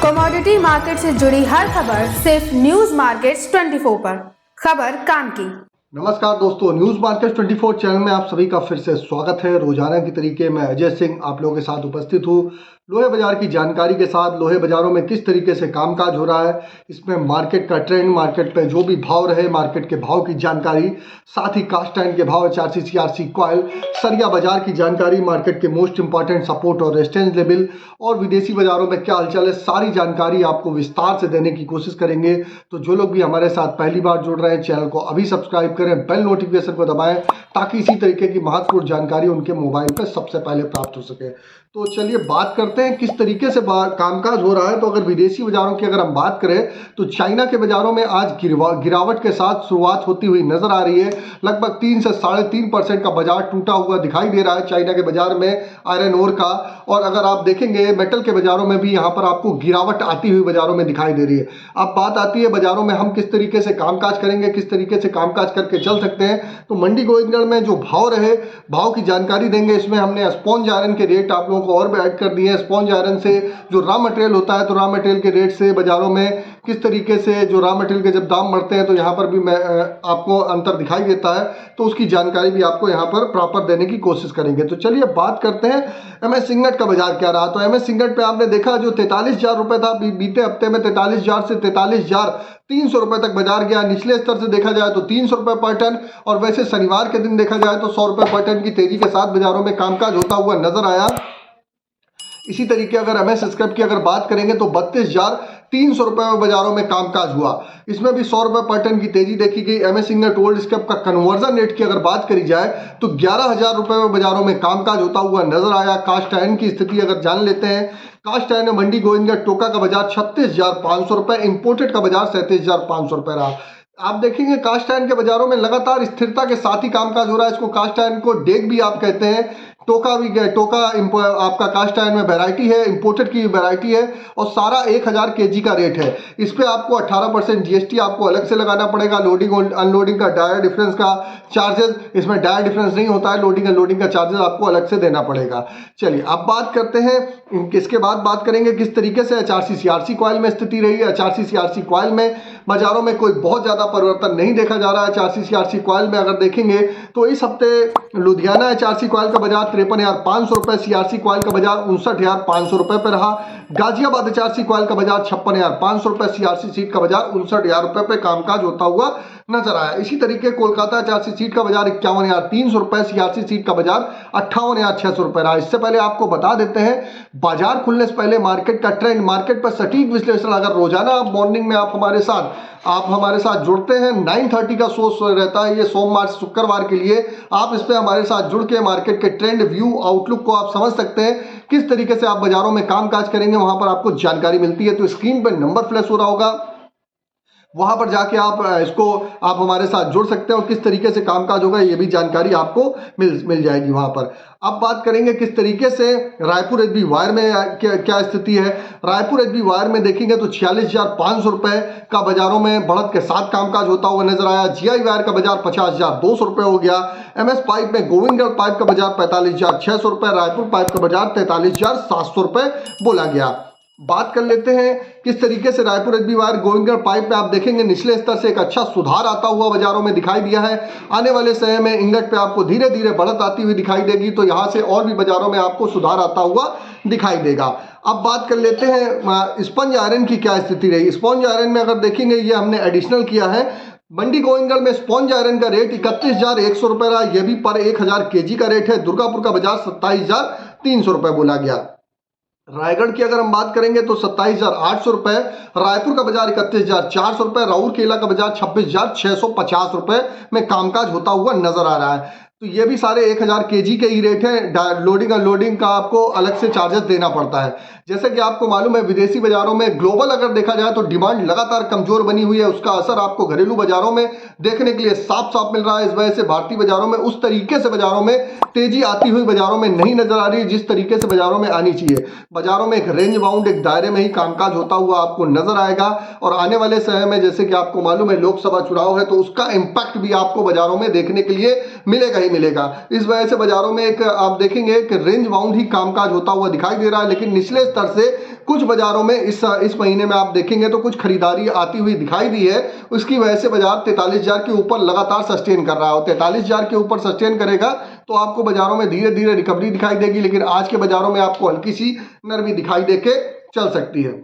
Commodity market से जुड़ी हर खबर सिर्फ न्यूज मार्केट्स 24 पर। खबर काम की। नमस्कार दोस्तों, न्यूज मार्केट 24 चैनल में आप सभी का फिर से स्वागत है। रोजाना की तरीके मैं अजय सिंह आप लोगों के साथ उपस्थित हूँ लोहे बाजार की जानकारी के साथ। लोहे बाजारों में किस तरीके से कामकाज हो रहा है, इसमें मार्केट का ट्रेंड, मार्केट पे जो भी भाव रहे, मार्केट के भाव की जानकारी, साथ ही कास्ट आयरन के भाव, HRC CRC कॉयल, सरिया बाजार की जानकारी, मार्केट के मोस्ट इंपॉर्टेंट सपोर्ट और रेजिस्टेंस लेवल और विदेशी बाजारों में क्या हलचल है, सारी जानकारी आपको विस्तार से देने की कोशिश करेंगे। तो जो लोग भी हमारे साथ पहली बार जुड़ रहे हैं, चैनल को अभी सब्सक्राइब करें, बेल नोटिफिकेशन को दबाएं ताकि इसी तरीके की महत्वपूर्ण जानकारी उनके मोबाइल पर सबसे पहले प्राप्त हो सके। तो चलिए बात करते हैं किस तरीके से कामकाज हो रहा है। तो अगर विदेशी बाजारों की अगर हम बात करें तो चाइना के बाजारों में आज गिरावट के साथ शुरुआत होती हुई नजर आ रही है। लगभग 3 से 3.5% का बाजार टूटा हुआ दिखाई दे रहा है चाइना के बाजार में आयरन ओर का। और अगर आप देखेंगे मेटल के बाजारों में भी यहाँ पर आपको गिरावट आती हुई बाजारों में दिखाई दे रही है। अब बात आती है बाजारों में हम किस तरीके से कामकाज करेंगे, किस तरीके से कामकाज करके चल सकते हैं। तो मंडी गोविंदगढ़ में जो भाव रहे, भाव की जानकारी देंगे। इसमें हमने स्पॉन्ज आयरन के रेट आप लोगों को और भी ऐड कर दिए हैं। स्पॉन्ज आयरन से जो रॉ मटेरियल होता है, तो रॉ मटेरियल के रेट से बाजारों में किस तरीके से जो रॉ मटेरियल के जब दाम बढ़ते हैं तो यहाँ पर भी मैं आपको अंतर दिखाई देता है, तो उसकी जानकारी भी आपको यहाँ पर प्रॉपर देने की कोशिश करेंगे। तो चलिए बात करते हैं MS सिंगट का बाजार क्या रहा। तो MS सिंगट पे आपने देखा जो 43,000 रुपए था, बीते हफ्ते में 43,000 से 43,300 रुपए तक बाजार गया। निचले स्तर से देखा जाए तो 300 रुपए पर टन, और वैसे शनिवार के दिन देखा जाए तो 100 रुपए पर टन की तेजी के साथ बाजारों में कामकाज होता हुआ नजर आया। इसी तरीके अगर MS स्क्रैप की अगर बात करेंगे तो 32,300 रुपए में बाजारों में कामकाज हुआ। इसमें भी 100 रुपए पर टन की तेजी देखी गई। MS सिंगट ओल्ड स्क्रैप का कन्वर्जन रेट की अगर बात करी जाए तो 11,000 रुपए में बाजारों में कामकाज होता हुआ नजर आया। कास्ट आयरन की स्थिति अगर जान लेते हैं, कास्ट आयरन में मंडी गोविंदगढ़ टोका का बाजार 36,500 रुपए, इंपोर्टेड का बाजार 37,500 रुपए रहा। आप देखेंगे कास्ट आयरन के बाजारों में लगातार स्थिरता के साथ ही कामकाज हो रहा है। इसको कास्ट आयरन को डेग भी आप कहते हैं। टोका भी टोका आपका कास्ट आयरन में वैरायटी है, इंपोर्टेड की वैरायटी है, और सारा 1000 kg का रेट है। इस पे आपको 18% GST आपको अलग से लगाना पड़ेगा। लोडिंग अनलोडिंग का डायर डिफरेंस का चार्जेस, इसमें डायर डिफरेंस नहीं होता है, लोडिंग अनलोडिंग का चार्जेस आपको अलग से देना पड़ेगा। चलिए अब बात करते हैं, इसके बाद बात करेंगे किस तरीके से HRC CRC कॉइल में स्थिति रही है। HRC CRC कॉइल में बाजारों में कोई बहुत ज्यादा परिवर्तन नहीं देखा जा रहा है। HRC CRC कॉइल में अगर देखेंगे तो इस हफ्ते लुधियाना HRC कॉइल का बाजार 53,500 रुपए, CRC कॉइल का बाजार 59,500 रुपए पर रहा। गाजियाबाद HRC कॉइल का बाजार 56,500 रुपए, CRC सीट का बाजार 59,000 रुपए पे कामकाज होता हुआ नजर आया। इसी तरीके कोलकाता HRC सीट का बाजार 51,300 रुपए, CRC सीट का बाजार 58,600 रुपए रहा। इससे पहले आपको बता देते हैं बाजार खुलने से पहले मार्केट का ट्रेंड, मार्केट पर सटीक विश्लेषण अगर रोजाना आप मॉर्निंग में आप हमारे साथ जुड़ते हैं, 9:30 का शो रहता है ये सोमवार से शुक्रवार के लिए। आप इस पे हमारे साथ जुड़ के मार्केट के ट्रेंड व्यू आउटलुक को आप समझ सकते हैं, किस तरीके से आप बाजारों में कामकाज करेंगे वहां पर आपको जानकारी मिलती है। तो स्क्रीन पर नंबर फ्लैश हो रहा होगा, वहां पर जाके आप हमारे साथ जुड़ सकते हैं और किस तरीके से कामकाज होगा ये भी जानकारी आपको मिल जाएगी वहां पर। अब बात करेंगे किस तरीके से रायपुर HB वायर में क्या स्थिति है। रायपुर HB वायर में देखेंगे तो 46,500 रुपए का बाजारों में बढ़त के साथ कामकाज होता हुआ नजर आया। GI वायर का बाजार 50,200 रुपए हो गया। MS पाइप में गोविंदगढ़ पाइप का बाजार 45,600 रुपए, रायपुर पाइप का बाजार 43,700 रुपए बोला गया। बात कर लेते हैं किस तरीके से Raipur HB wire Gobindgarh pipe में आप देखेंगे निचले स्तर से एक अच्छा सुधार आता हुआ बाजारों में दिखाई दिया है। आने वाले समय में इंगट पे आपको धीरे धीरे बढ़त आती हुई दिखाई देगी, तो यहां से और भी बाजारों में आपको सुधार आता हुआ दिखाई देगा। अब बात कर लेते हैं स्पंज आयरन की क्या स्थिति रही। स्पंज आयरन में अगर देखेंगे ये हमने एडिशनल किया है। मंडी गोविंदगढ़ में स्पॉन्ज आयरन का रेट 31,100 रुपए रहा, यह भी पर 1000 kg का रेट है। दुर्गापुर का बाजार 27,300 रुपए बोला गया। रायगढ़ की अगर हम बात करेंगे तो 27,800 रुपए, रायपुर का बाजार 31,400 रुपए, राउरकेला का बाजार 26,650 रुपए में कामकाज होता हुआ नजर आ रहा है। तो ये भी सारे 1000 kg के ही रेट है। लोडिंग अनलोडिंग का आपको अलग से चार्जेस देना पड़ता है। जैसे कि आपको मालूम है विदेशी बाजारों में ग्लोबल अगर देखा जाए तो डिमांड लगातार कमजोर बनी हुई है, उसका असर आपको घरेलू बाजारों में देखने के लिए साफ साफ मिल रहा है। इस वजह से भारतीय बाजारों में उस तरीके से बाजारों में तेजी आती हुई बाजारों में नहीं नजर आ रही है जिस तरीके से बाजारों में आनी चाहिए। बाजारों में एक रेंज बाउंड एक दायरे में ही कामकाज होता हुआ आपको नजर आएगा। और आने वाले समय में जैसे कि आपको मालूम है लोकसभा चुनाव है तो उसका इंपैक्ट भी आपको बाजारों में देखने के लिए मिलेगा ही मिलेगा। इस वजह से बाजारों में एक आप देखेंगे कि रेंज बाउंड ही कामकाज होता हुआ दिखाई दे रहा है, लेकिन निचले स्तर से कुछ बाजारों में इस महीने में आप देखेंगे तो कुछ खरीदारी आती हुई दिखाई दी है। उसकी वजह से बाजार 43,000 के ऊपर लगातार सस्टेन कर रहा है और 43,000 के ऊपर सस्टेन करेगा तो आपको बाजारों में धीरे धीरे रिकवरी दिखाई देगी, लेकिन आज के बाजारों में आपको हल्की सी नरमी दिखाई देके चल सकती है।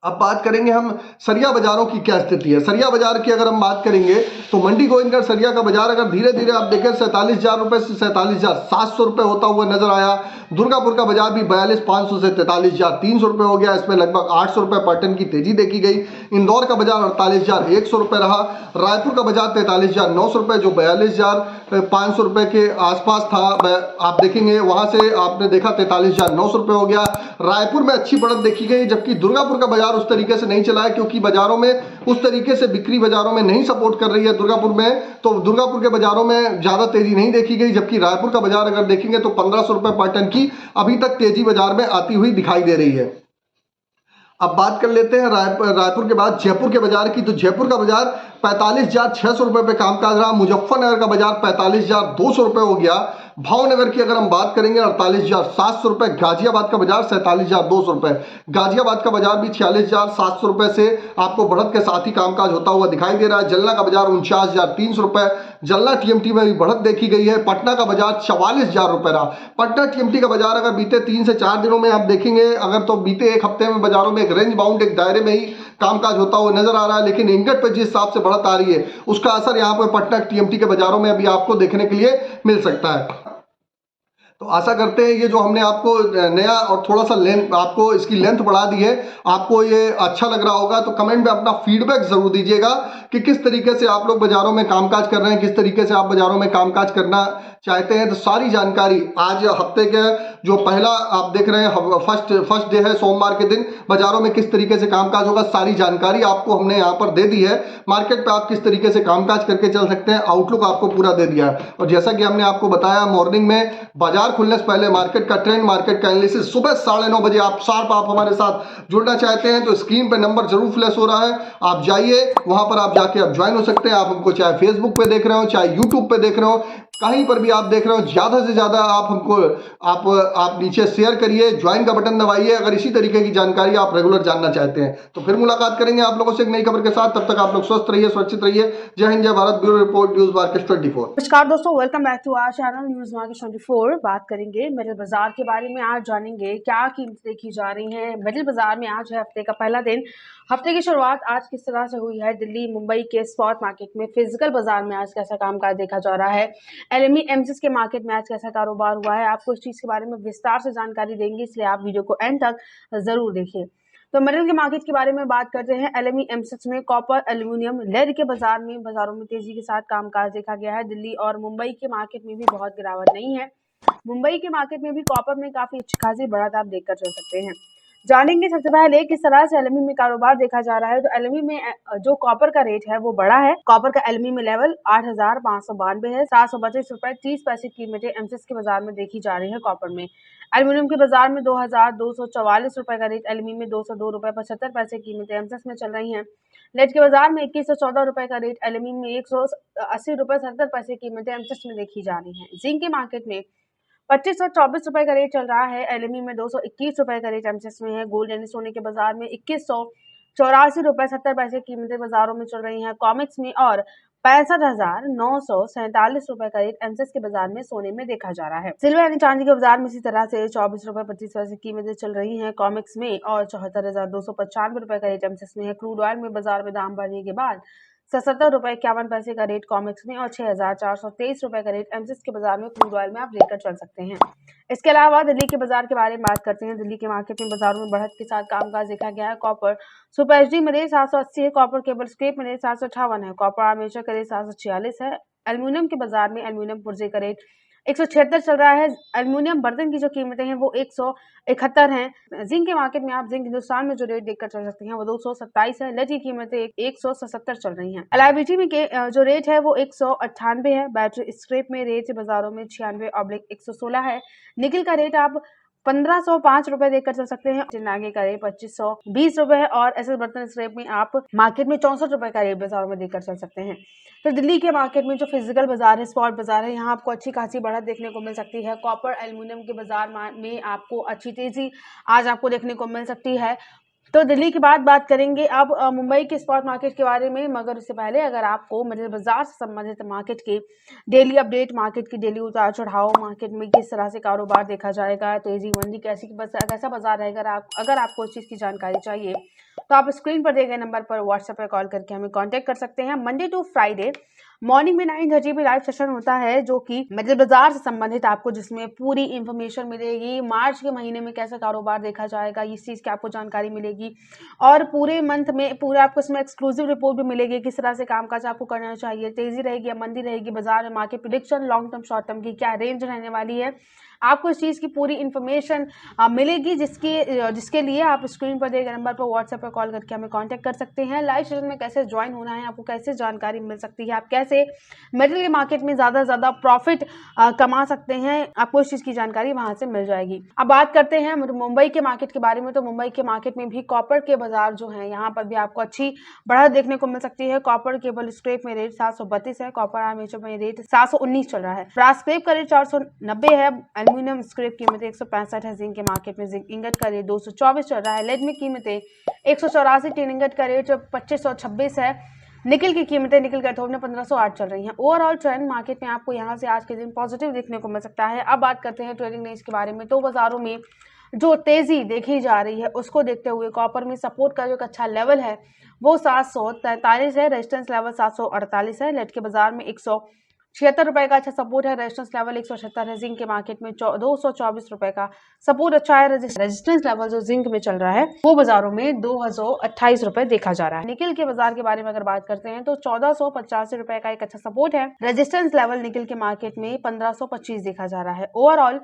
अब बात करेंगे हम सरिया बाजारों की क्या स्थिति है। सरिया बाजार की अगर हम बात करेंगे तो मंडी गोविंदगढ़ सरिया का बाजार अगर धीरे धीरे आप देखें 47,000 रुपए से 47,700 रुपए होता हुआ नजर आया। दुर्गापुर का बाजार भी 42,500 से 43,300 रुपए हो गया, इसमें लगभग 800 रुपए पर टन की तेजी देखी गई। इंदौर का बाजार 48,100 रुपए रहा। रायपुर का बाजार 43,900 रुपए जो 42,500 रुपए के आसपास था, आप देखेंगे वहां से आपने देखा 43,900 रुपए हो गया। रायपुर में अच्छी बढ़त देखी गई, जबकि दुर्गापुर का बाजार उस तरीके से नहीं चला है क्योंकि बाजारों में उस तरीके से बिक्री बाजारों में नहीं सपोर्ट कर रही है दुर्गापुर में, तो दुर्गापुर के बाजारों में ज्यादा तेजी नहीं देखी गई। जबकि रायपुर का बाजार अगर देखेंगे तो 1,500 रुपए पर टन की अभी तक तेजी बाजार में आती हुई दिखाई दे रही है। अब बात कर लेते हैं रायपुर के बाद जयपुर के बाजार की। तो जयपुर का बाजार 45,600 रुपए पे कामकाज रहा। मुजफ्फरनगर का बाजार 45,200 रुपए हो गया। भावनगर की अगर हम बात करेंगे 48,700 रुपए। गाजियाबाद का बाजार 47,200 रुपए। गाजियाबाद का बाजार भी 46,700 रुपए से आपको बढ़त के साथ ही कामकाज होता हुआ दिखाई दे रहा है। जलना का बाजार 49,300 रुपए। जलना टीएमटी में भी बढ़त देखी गई है। पटना का बाजार 44,000 रुपए रहा। पटना टीएमटी का बाजार अगर बीते 3 से 4 दिनों में आप देखेंगे, अगर तो बीते एक हफ्ते में बाजारों में एक रेंज बाउंड एक दायरे में ही कामकाज होता हुआ नजर आ रहा है, लेकिन इंगट पर जिस हिसाब से बढ़त आ रही है उसका असर यहां पर पटना टीएमटी के बाजारों में अभी आपको देखने के लिए मिल सकता है। तो आशा करते हैं ये जो हमने आपको नया और थोड़ा सा लेंथ आपको इसकी लेंथ बढ़ा दी है, आपको ये अच्छा लग रहा होगा। तो कमेंट में अपना फीडबैक जरूर दीजिएगा कि किस तरीके से आप लोग बाजारों में कामकाज कर रहे हैं, किस तरीके से आप बाजारों में कामकाज करना चाहते हैं। तो सारी जानकारी आज हफ्ते के जो पहला आप देख रहे हैं फर्स्ट डे है, सोमवार के दिन बाजारों में किस तरीके से कामकाज होगा, सारी जानकारी आपको हमने यहाँ पर दे दी है। मार्केट पे आप किस तरीके से कामकाज करके चल सकते हैं, आउटलुक आपको पूरा दे दिया है। और जैसा कि हमने आपको बताया मॉर्निंग में बाजार खुलने से पहले मार्केट का ट्रेंड, मार्केट का एनालिसिस सुबह 9:30 बजे आप शार्प आप हमारे साथ जुड़ना चाहते हैं तो स्क्रीन पे नंबर जरूर फ्लैश हो रहा है, आप जाइए वहां पर, आप जाके आप ज्वाइन हो सकते हैं। आप हमको चाहे फेसबुक पे देख रहे हो, चाहे यूट्यूब पे देख रहे हो, कहीं पर भी आप देख रहे हो, ज्यादा से ज्यादा आप हमको आप नीचे शेयर करिए, ज्वाइन का बटन दबाइए अगर इसी तरीके की जानकारी आप रेगुलर जानना चाहते हैं। तो फिर मुलाकात करेंगे आप लोगों से एक नई खबर के साथ। तब तक आप लोग स्वस्थ रहिए, सुरक्षित रहिए। जय हिंद, जय Bharat. Bureau report, news market 24। नमस्कार दोस्तों, welcome back to our channel news market 24। बात करेंगे मेटल बाजार के बारे में। आज जानेंगे क्या कीमतें देखी जा रही हैं मेटल बाजार में। आज है हफ्ते का पहला दिन। हफ्ते की शुरुआत आज किस तरह से हुई है दिल्ली मुंबई के स्पॉट मार्केट में, फिजिकल बाजार में आज कैसा कामकाज देखा जा रहा है, एलएमई एमसीएक्स के मार्केट में आज कैसा कारोबार हुआ है, आपको इस चीज के बारे में विस्तार से जानकारी देंगे, इसलिए आप वीडियो को एंड तक जरूर देखिए। तो मेटल के मार्केट के बारे में बात करते हैं। एलएमई एमसीएक्स में कॉपर, एल्यूमिनियम, लेड के बाजारों में तेजी के साथ कामकाज देखा गया है। दिल्ली और मुंबई के मार्केट में भी बहुत गिरावट नहीं है। मुंबई के मार्केट में भी कॉपर में काफी अच्छी खासी बढ़त आप देखकर चल सकते हैं। जानेंगे सबसे पहले किस तरह से एलएमई में कारोबार देखा जा रहा है। तो एलएमई में जो कॉपर का रेट है वो बढ़ा है। कॉपर का एलएमई में लेवल 8,592 है। 732 रुपए 30 पैसे कीमतें एमसीएक्स के बाजार में देखी जा रही है कॉपर में। एल्यूमिनियम के बाजार में 2,244 रुपए का रेट, एलएमई में 202 रुपए 75 पैसे कीमतें एमसीएक्स में चल रही हैं। लेड के बाजार में 2114 रुपए का रेट, एलएमई में 180 रुपए 70 पैसे कीमतें एमसीएक्स में देखी जा रही है। जिंक के मार्केट में 2524 रुपए का रेट चल रहा है, एलएमई में 221 रुपए का रेट एमसीएक्स में है। गोल्ड यानी सोने के बाजार में 2184 रुपए 70 पैसे कीमतें बाजारों में चल रही हैं कॉमिक्स में, और 65,947 रुपए का रेट एमसीएक्स के बाजार में सोने में देखा जा रहा है। सिल्वर यानी चांदी के बाजार में इसी तरह से 24 रुपए 25 पैसे कीमतें चल रही हैं कॉमिक्स में, और 74,295 रुपए का रेट एमसीएक्स में है। क्रूड ऑयल में बाजार में दाम बढ़ने के बाद 77 रुपए 51 पैसे का रेट कॉमिक्स में, और 6,423 रुपए का रेट एमसीएक्स के बाजार में क्रूड ऑयल में आप लेकर चल सकते हैं। इसके अलावा दिल्ली के बाजार के बारे में बात करते हैं। दिल्ली के मार्केट में बाजारों में बढ़त के साथ कामकाज देखा गया है। कॉपर सुपर एचडी में रेट 780 है। कॉपर केबल स्क्रेप में रेट 758 है। कॉपर आर्मेचर का रेट 746 है। एल्यूमिनियम के बाजार में एल्यूमिनियम पुर्जे का रेट 176 चल रहा है। एल्यूमिनियम बर्तन की जो कीमतें हैं वो 171 हैं। जिंक के मार्केट में आप जिंक हिंदुस्तान में जो रेट देखकर चल सकते हैं वो 227 है। लेड की कीमतें 177 चल रही हैं। एलआईबीटी में जो रेट है वो 198 है। बैटरी स्क्रैप में रेट बाजारों में 96/116 है। निकल का रेट आप 1505 रुपए देकर चल सकते हैं। चिन्नागे का रेट 2520 रुपए है और एसएस बर्तन स्क्रैप में आप मार्केट में 64 रुपए का रेट बाजारों में देकर चल सकते हैं। तो दिल्ली के मार्केट में जो फिजिकल बाजार है, स्पॉट बाजार है, यहाँ आपको अच्छी खासी बढ़त देखने को मिल सकती है। कॉपर एल्युमिनियम के बाजार में आपको अच्छी तेजी आज आपको देखने को मिल सकती है। तो दिल्ली की बात करेंगे अब मुंबई के स्पॉट मार्केट के बारे में, मगर उससे पहले अगर आपको मिडिल बाजार से संबंधित मार्केट के डेली अपडेट, मार्केट की डेली उतार चढ़ाव, मार्केट में किस तरह से कारोबार देखा जाएगा, तेजी मंदी कैसा बाजार रहेगा, अगर आपको इस चीज़ की जानकारी चाहिए तो आप स्क्रीन पर दिए गए नंबर पर व्हाट्सएप पर कॉल करके हमें कांटेक्ट कर सकते हैं। मंडे टू फ्राइडे मॉर्निंग में 9:30 पे लाइव सेशन होता है, जो कि मिडिल बाजार से संबंधित आपको जिसमें पूरी इंफॉर्मेशन मिलेगी। मार्च के महीने में कैसा कारोबार देखा जाएगा, इस चीज़ की आपको जानकारी मिलेगी और पूरे मंथ में पूरा आपको इसमें एक्सक्लूसिव रिपोर्ट भी मिलेगी, किस तरह से कामकाज आपको करना चाहिए, तेजी रहेगी या मंदी रहेगी बाजार में, market prediction, long term short term की क्या रेंज रहने वाली है, आपको इस चीज़ की पूरी इन्फॉर्मेशन मिलेगी, जिसके लिए आप स्क्रीन पर दिए गए नंबर पर व्हाट्सएप पर कॉल करके हमें कांटेक्ट कर सकते हैं। लाइव सेशन में कैसे ज्वाइन होना है, आपको कैसे जानकारी मिल सकती है, आप कैसे मेटल के मार्केट में ज़्यादा से ज़्यादा प्रॉफिट कमा सकते हैं, आपको इस चीज़ की जानकारी वहाँ से मिल जाएगी। अब बात करते हैं मुंबई के मार्केट के बारे में। तो मुंबई के मार्केट में भी कॉपर के बाजार जो हैं, यहाँ पर भी आपको अच्छी बढ़त देखने को मिल सकती है। कॉपर केबल स्क्रैप में रेट 732 है, कॉपर आर्मेचर में रेट 719 चल रहा है, ब्रास स्क्रैप का रेट 490 है, एल्युमिनियम स्क्रैप कीमत 165 है, जिंक के मार्केट में जिंक इंगट का रेट 224 चल रहा है, लेड में कीमतें 184, टीन इंगट का रेट 2526 है, निकल की कीमतें निकल कैथोड में 1508 चल रही हैं। ओवरऑल ट्रेंड मार्केट में आपको यहाँ से आज के दिन पॉजिटिव देखने को मिल सकता है। अब बात करते हैं ट्रेडिंग रेंज के बारे में। तो बाजारों में जो तेजी देखी जा रही है उसको देखते हुए कॉपर में सपोर्ट का जो एक अच्छा लेवल है वो 743 है, रेजिस्टेंस लेवल 748 है, लेड के बाजार में 176 रुपए का अच्छा सपोर्ट है, रेजिस्टेंस लेवल 176 है, जिंक के मार्केट में 224 रुपए का सपोर्ट अच्छा है, रेजिस्टेंस लेवल जो जिंक में चल रहा है वो बाजारों में 2028 रुपए देखा जा रहा है। निकल के बाजार के बारे में अगर बात करते हैं तो 1485 रुपए का एक अच्छा सपोर्ट है, रेजिस्टेंस लेवल निकल के मार्केट में 1525 देखा जा रहा है। ओवरऑल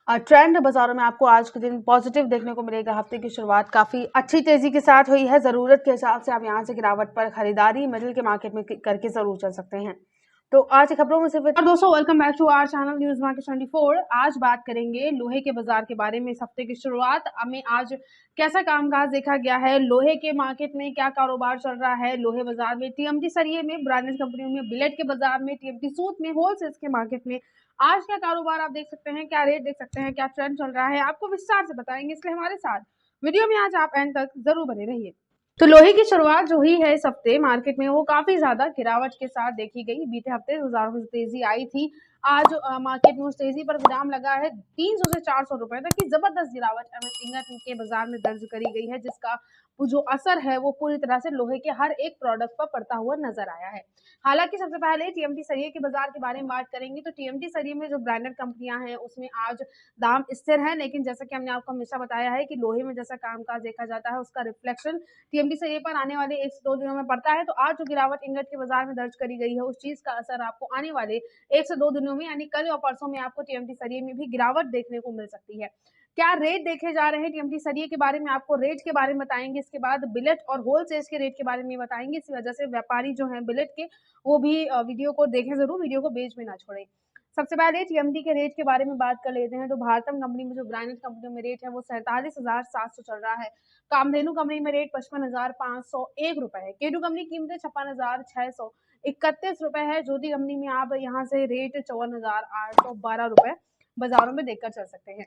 ट्रेंड बाजारों में आपको आज के दिन पॉजिटिव देखने को मिलेगा। हफ्ते की शुरुआत काफी अच्छी तेजी के साथ हुई है, जरूरत के हिसाब से आप यहाँ से गिरावट पर खरीदारी मिडिल के मार्केट में करके जरूर चल सकते हैं। तो आज की खबरों में सिर्फ और दोस्तों welcome back to our channel news market 24। आज बात करेंगे लोहे के बाजार के बारे में। इस हफ्ते की शुरुआत में आज कैसा कामकाज देखा गया है, लोहे के मार्केट में क्या कारोबार चल रहा है, लोहे बाजार में, टीएमटी सरिये में, ब्रांडेड कंपनियों में, बिलेट के बाजार में, टीएमटी सूत में, होलसेल्स के मार्केट में आज क्या कारोबार आप देख सकते हैं, क्या रेट देख सकते हैं, क्या ट्रेंड चल रहा है, आपको विस्तार से बताएंगे, इसलिए हमारे साथ वीडियो में आज आप एंड तक जरूर बने रहिए। तो लोहे की शुरुआत जो हुई है इस हफ्ते मार्केट में वो काफी ज्यादा गिरावट के साथ देखी गई। बीते हफ्ते बाजारों में तेजी आई थी, आज मार्केट में उस तेजी पर विराम लगा है। 300 से 400 रुपए तक की जबरदस्त गिरावट एमएस इंगत के बाजार में दर्ज करी गई है, जिसका जो असर है वो पूरी तरह से लोहे के हर एक प्रोडक्ट पर पड़ता हुआ नजर आया है। हालांकि सबसे पहले टीएमटी सरिये के बाजार के बारे में बात करेंगे तो टीएमटी सरिये में जो ब्रांडेड कंपनियां हैं उसमें आज दाम स्थिर है, लेकिन जैसा कि हमने आपको हमेशा बताया है कि लोहे में जैसा कामकाज देखा जाता है उसका रिफ्लेक्शन टीएमटी सरिये पर आने वाले 1 से 2 दिनों में पड़ता है। तो आज जो गिरावट इंगट के बाजार में दर्ज करी गई है उस चीज का असर आपको आने वाले 1 से 2 दिनों में यानी कल और परसों में आपको टीएमटी सरिये में भी गिरावट देखने को मिल सकती है। क्या रेट देखे जा रहे हैं टीएमटी सरिये के बारे में आपको रेट के बारे में बताएंगे, इसके बाद बिलेट और होलसेल्स के रेट के बारे में बताएंगे। इसी वजह से व्यापारी जो हैं बिलेट के वो भी वीडियो को देखें जरूर, वीडियो को बीच में ना छोड़ें। सबसे पहले टीएमटी के रेट के बारे में बात कर लेते हैं। तो भारतम कंपनी में जो ब्रांडेड कंपनियों में रेट है वो 47,700 चल रहा है। कामधेनु कंपनी में रेट 55,501 रुपए है। केडू कंपनी कीमतें 56,631 रुपए है। ज्योति कंपनी में आप यहाँ से रेट 54,812 रुपए बाजारों में देखकर चल सकते हैं।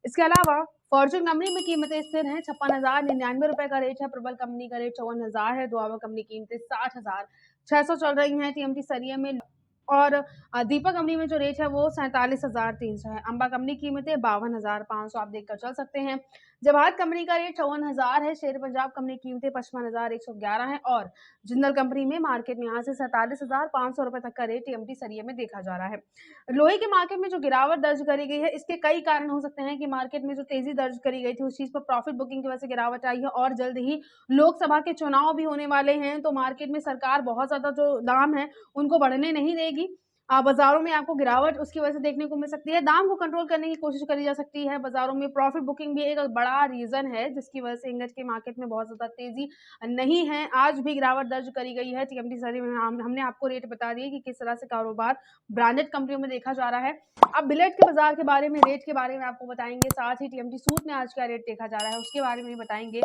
इसके अलावा फॉर्चून कंपनी में कीमतें स्थिर हैं, 56,099 रुपए का रेट है। प्रबल कंपनी का रेट 54,000 है। दुआबा कंपनी कीमतें 60,600 चल रही हैं टीएमटी सरिये में। और दीपक कंपनी में जो रेट है वो 47,300 है। अंबा कंपनी कीमतें 52,500 आप देखकर चल सकते हैं। जवाहर कंपनी का रेट 54,000 है। शेर पंजाब कंपनी कीमतें 55,111 है। और जिंदल कंपनी में मार्केट में यहाँ से 47,500 रुपए तक का रेट टीएमटी सरिये में देखा जा रहा है। लोहे के मार्केट में जो गिरावट दर्ज करी गई है इसके कई कारण हो सकते हैं कि मार्केट में जो तेजी दर्ज करी गई थी उस चीज पर प्रॉफिट बुकिंग की वजह से गिरावट आई है। और जल्द ही लोकसभा के चुनाव भी होने वाले हैं, तो मार्केट में सरकार बहुत ज्यादा जो दाम है उनको बढ़ने नहीं देगी। बाजारों में आपको गिरावट उसकी वजह से देखने को मिल सकती है। दाम को कंट्रोल करने की कोशिश करी जा सकती है। बाजारों में प्रॉफिट बुकिंग भी एक बड़ा रीजन है जिसकी वजह से इंगज के मार्केट में बहुत ज्यादा तेजी नहीं है। आज भी गिरावट दर्ज करी गई है। टीएमटी सर्वे में हमने आपको रेट बता दिए कि किस तरह से कारोबार ब्रांडेड कंपनियों में देखा जा रहा है। अब बिलेट के बाजार के बारे में, रेट के बारे में आपको बताएंगे, साथ ही टीएमटी सूट में आज क्या रेट देखा जा रहा है उसके बारे में भी बताएंगे।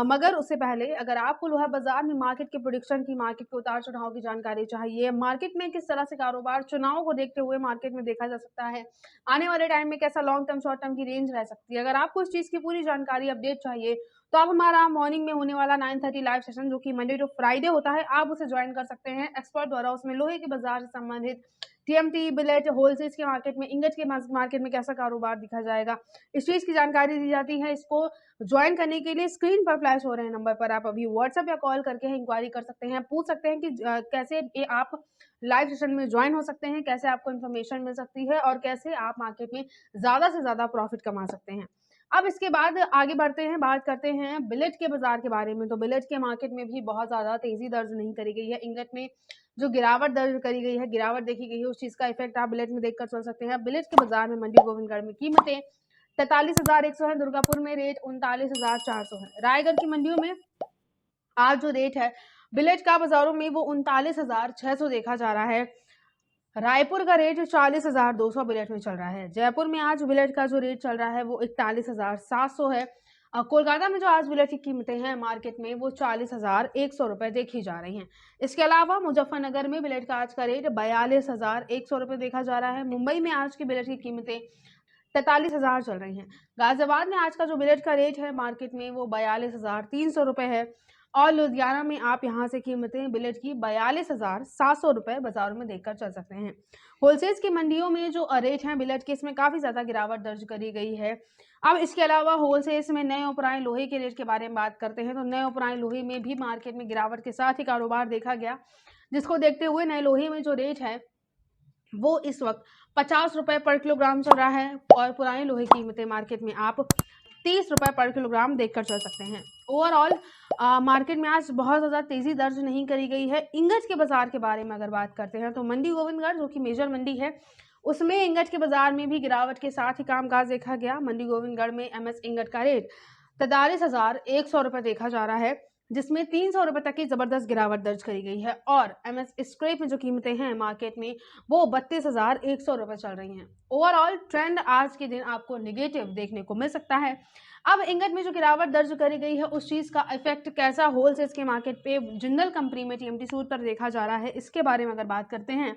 मगर उससे पहले अगर आपको लोहा बाजार में मार्केट के प्रेडिक्शन की, मार्केट के उतार चढ़ाव की जानकारी चाहिए, मार्केट में किस तरह से कारोबार चुनाव को देखते हुए मार्केट में देखा जा सकता है, आने वाले टाइम में कैसा लॉन्ग टर्म शॉर्ट टर्म की रेंज रह सकती है, अगर आपको इस चीज की पूरी जानकारी अपडेट चाहिए तो आप हमारा मॉर्निंग में होने वाला 9:30 लाइव सेशन जो कि मंडे टू फ्राइडे होता है, आप उसे ज्वाइन कर सकते हैं। एक्सपर्ट द्वारा उसमें लोहे के बाजार से संबंधित टीएमटी, बिलेट, होलसेल के मार्केट में, इंगज के मार्केट में कैसा कारोबार दिखा जाएगा, इस चीज की जानकारी दी जाती है। इसको ज्वाइन करने के लिए स्क्रीन पर फ्लैश हो रहे हैं नंबर पर आप अभी व्हाट्सएप या कॉल करके इंक्वायरी कर सकते हैं, पूछ सकते हैं कि कैसे आप लाइव सेशन में ज्वाइन हो सकते हैं, कैसे आपको इन्फॉर्मेशन मिल सकती है और कैसे आप मार्केट में ज्यादा से ज्यादा प्रॉफिट कमा सकते हैं। अब इसके बाद आगे बढ़ते हैं, बात करते हैं बिलेट के बाजार के बारे में। तो बिलेट के मार्केट में भी बहुत ज्यादा तेजी दर्ज नहीं करी गई है। इंगट में जो गिरावट दर्ज करी गई है, गिरावट देखी गई है, उस चीज का इफेक्ट आप बिलेट में देखकर चल सकते हैं। बिलेट के बाजार में मंडी गोविंदगढ़ में कीमतें 43,100 है, दुर्गापुर में रेट 39,400 है। रायगढ़ की मंडियों में आज जो रेट है बिलेट का बाजारों में वो 39,600 देखा जा रहा है। रायपुर का रेट 40,200 बिलेट में चल रहा है। जयपुर में आज बिलेट का जो रेट चल रहा है वो 41,700 है। कोलकाता में जो आज बिलेट की कीमतें हैं मार्केट में वो 40,100 रुपए देखी जा रही हैं। इसके अलावा मुजफ्फरनगर में बिलेट का आज का रेट 42,100 रुपए देखा जा रहा है। मुंबई में आज की बिलेट की कीमतें 43,000 चल रही हैं। गाजियाबाद में आज का जो बिलेट का रेट है मार्केट में वो 42,300 रुपए है। और लुधियाना में आप यहाँ से कीमतें बिलेट की 42,700 रुपए बाजारों में देखकर चल सकते हैं। होलसेल्स की मंडियों में जो रेट हैं बिलेट के, इसमें काफी ज्यादा गिरावट दर्ज करी गई है। अब इसके अलावा होलसेल्स में नए उपराई लोहे के रेट के बारे में बात करते हैं तो नए उपराई लोहे में भी मार्केट में गिरावट के साथ ही कारोबार देखा गया, जिसको देखते हुए नए लोहे में जो रेट है वो इस वक्त 50 रुपए पर किलोग्राम चल रहा है और पुराने लोहे की कीमतें मार्केट में आप 30 रुपए पर किलोग्राम देखकर चल सकते हैं। ओवरऑल मार्केट में आज बहुत ज़्यादा तेजी दर्ज नहीं करी गई है। इंगज के बाजार के बारे में अगर बात करते हैं तो मंडी गोविंदगढ़ जो कि मेजर मंडी है उसमें इंगज के बाजार में भी गिरावट के साथ ही कामकाज देखा गया। मंडी गोविंदगढ़ में एमएस इंगज का रेट 43,100 रुपए देखा जा रहा है, जिसमें 300 रुपए तक की जबरदस्त गिरावट दर्ज करी गई है। और एमएस स्क्रैप में जो कीमतें हैं मार्केट में वो 32,100 रुपए चल रही हैं। ओवरऑल ट्रेंड आज के दिन आपको नेगेटिव देखने को मिल सकता है। अब इंगट में जो गिरावट दर्ज करी गई है उस चीज का इफेक्ट कैसा होलसेल्स के मार्केट पे जिंदल कंपनी में टीएमटी सूट पर देखा जा रहा है, इसके बारे में अगर बात करते हैं